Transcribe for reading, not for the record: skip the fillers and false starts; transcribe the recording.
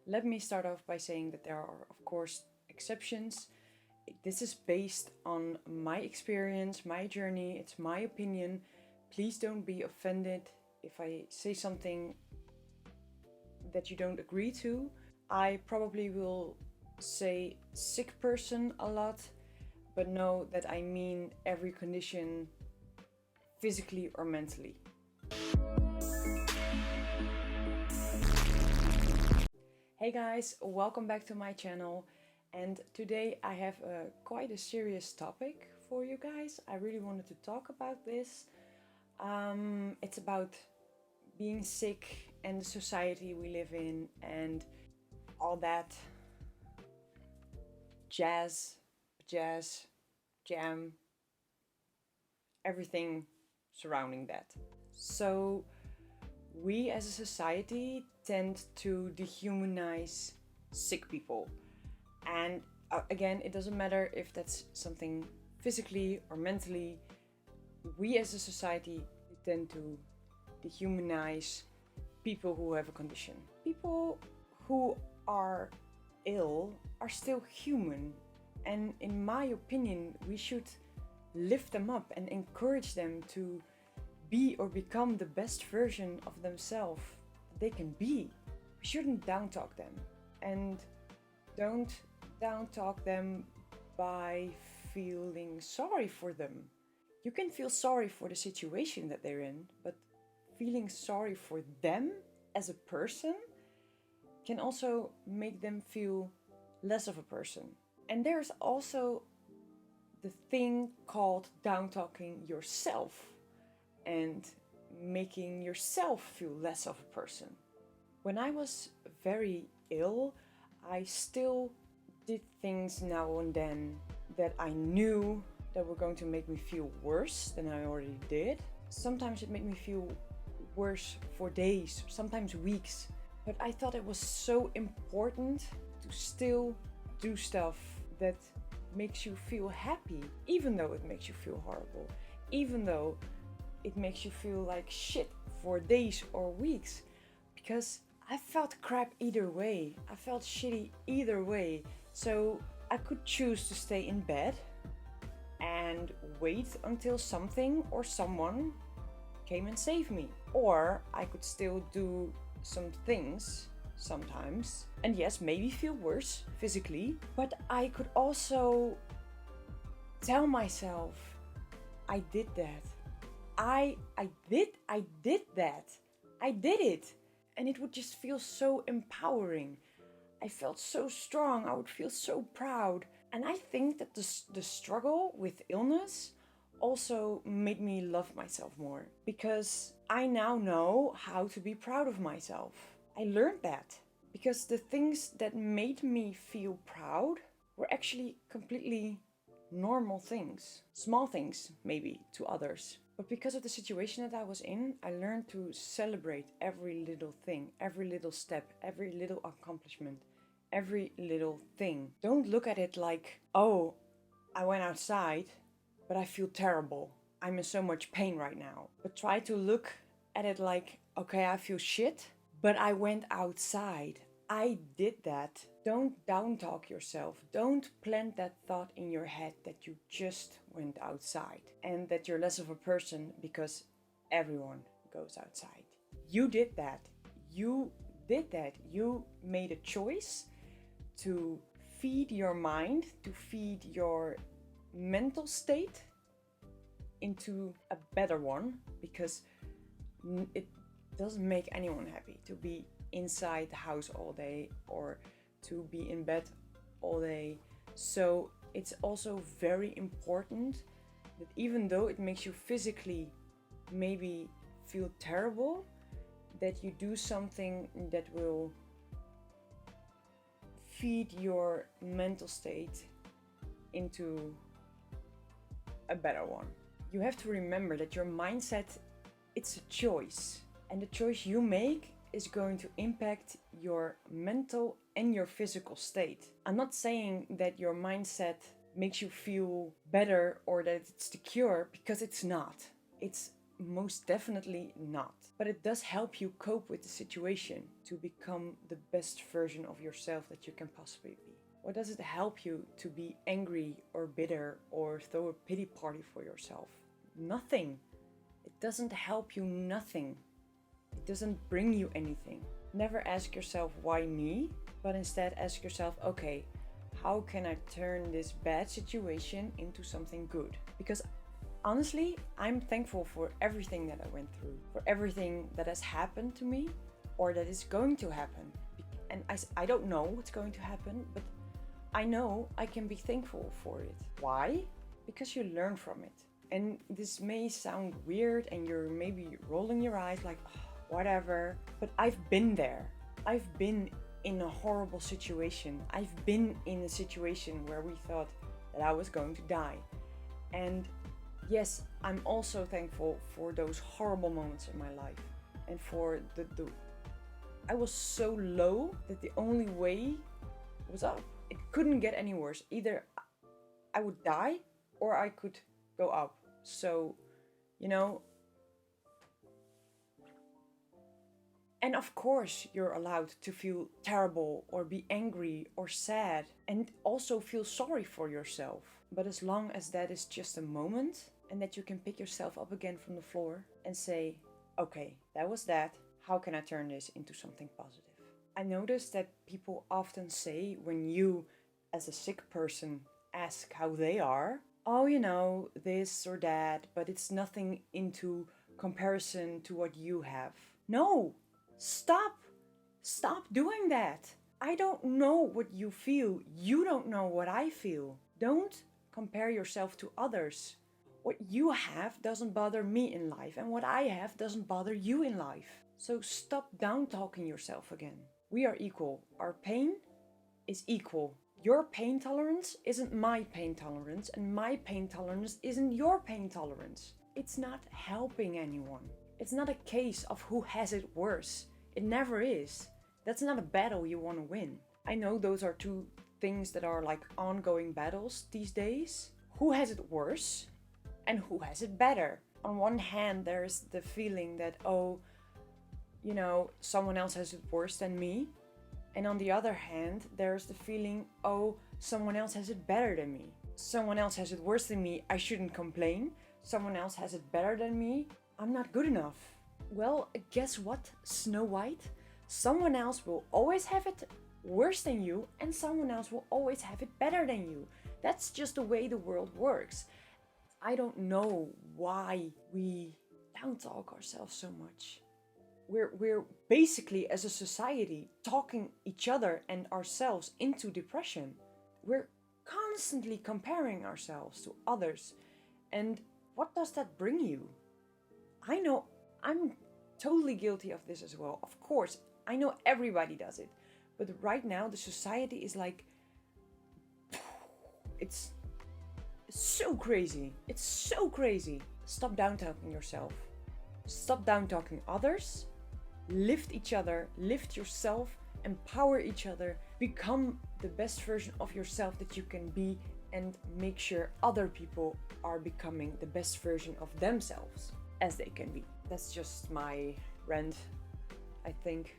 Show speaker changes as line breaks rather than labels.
Let me start off by saying that there are, of course, exceptions. This is based on my experience, my journey, it's my opinion. Please don't be offended if I say something that you don't agree to. I probably will say sick person a lot, but know that I mean every condition, physically or mentally. Hey guys, welcome back to my channel, and today I have quite a serious topic for you guys. I really wanted to talk about this. It's about being sick and the society we live in and all that jazz, jam, everything surrounding that. So we as a society tend to dehumanize sick people. And again, it doesn't matter if that's something physically or mentally. We as a society tend to dehumanize people who have a condition. People who are ill are still human. And in my opinion, we should lift them up and encourage them to be or become the best version of themselves they can be. We shouldn't downtalk them, and don't downtalk them by feeling sorry for them. You can feel sorry for the situation that they're in, but feeling sorry for them as a person can also make them feel less of a person. And there's also the thing called downtalking yourself and making yourself feel less of a person. When I was very ill, I still did things now and then that I knew that were going to make me feel worse than I already did. Sometimes it made me feel worse for days, sometimes weeks. But I thought it was so important to still do stuff that makes you feel happy, even though it makes you feel horrible, even though it makes you feel like shit for days or weeks, because I felt crap either way. I felt shitty either way. So I could choose to stay in bed and wait until something or someone came and saved me. Or I could still do some things sometimes, and yes, maybe feel worse physically, but I could also tell myself, I did that. I did that. I did it. And it would just feel so empowering. I felt so strong. I would feel so proud. And I think that the struggle with illness also made me love myself more, because I now know how to be proud of myself. I learned that because the things that made me feel proud were actually completely normal things. Small things, maybe, to others. But because of the situation that I was in, I learned to celebrate every little thing, every little step, every little accomplishment, every little thing. Don't look at it like, oh, I went outside, but I feel terrible. I'm in so much pain right now. But try to look at it like, okay, I feel shit, but I went outside. I did that. Don't downtalk yourself. Don't plant that thought in your head that you just went outside and that you're less of a person because everyone goes outside. You did that. You did that. You made a choice to feed your mind, to feed your mental state into a better one, because it doesn't make anyone happy to be inside the house all day or to be in bed all day. So it's also very important that even though it makes you physically maybe feel terrible, that you do something that will feed your mental state into a better one. You have to remember that your mindset, it's a choice, and the choice you make is going to impact your mental and your physical state. I'm not saying that your mindset makes you feel better or that it's the cure, because it's not. It's Most definitely not. But it does help you cope with the situation to become the best version of yourself that you can possibly be. Or does it help you to be angry or bitter or throw a pity party for yourself? Nothing. It doesn't help you nothing. It doesn't bring you anything. Never ask yourself, why me? But instead ask yourself, okay, how can I turn this bad situation into something good? Because honestly, I'm thankful for everything that I went through, for everything that has happened to me or that is going to happen. And I don't know what's going to happen, but I know I can be thankful for it. Why? Because you learn from it. And this may sound weird and you're maybe rolling your eyes like, oh, whatever, but I've been there. I've been in a horrible situation. I've been in a situation where we thought that I was going to die. And yes, I'm also thankful for those horrible moments in my life. And for the I was so low that the only way was up. It couldn't get any worse. Either I would die or I could go up. So, and of course you're allowed to feel terrible or be angry or sad and also feel sorry for yourself. But as long as that is just a moment and that you can pick yourself up again from the floor and say, okay, that was that. How can I turn this into something positive? I notice that people often say when you, as a sick person, ask how they are, oh, this or that, but it's nothing into comparison to what you have. No, stop doing that. I don't know what you feel. You don't know what I feel. Don't compare yourself to others. What you have doesn't bother me in life, and what I have doesn't bother you in life. So stop down-talking yourself again. We are equal. Our pain is equal. Your pain tolerance isn't my pain tolerance, and my pain tolerance isn't your pain tolerance. It's not helping anyone. It's not a case of who has it worse. It never is. That's not a battle you want to win. I know those are two things that are like ongoing battles these days. Who has it worse and who has it better? On one hand, there's the feeling that, someone else has it worse than me. And on the other hand, there's the feeling, someone else has it better than me. Someone else has it worse than me, I shouldn't complain. Someone else has it better than me, I'm not good enough. Well, guess what, Snow White? Someone else will always have it worse than you, and someone else will always have it better than you. That's just the way the world works. I don't know why we down-talk ourselves so much. We're basically, as a society, talking each other and ourselves into depression. We're constantly comparing ourselves to others. And what does that bring you? I know I'm totally guilty of this as well. Of course, I know everybody does it. But right now, the society is like, it's so crazy. It's so crazy. Stop down-talking yourself. Stop down-talking others. Lift each other, lift yourself, empower each other, become the best version of yourself that you can be, and make sure other people are becoming the best version of themselves as they can be. That's just my rant, I think.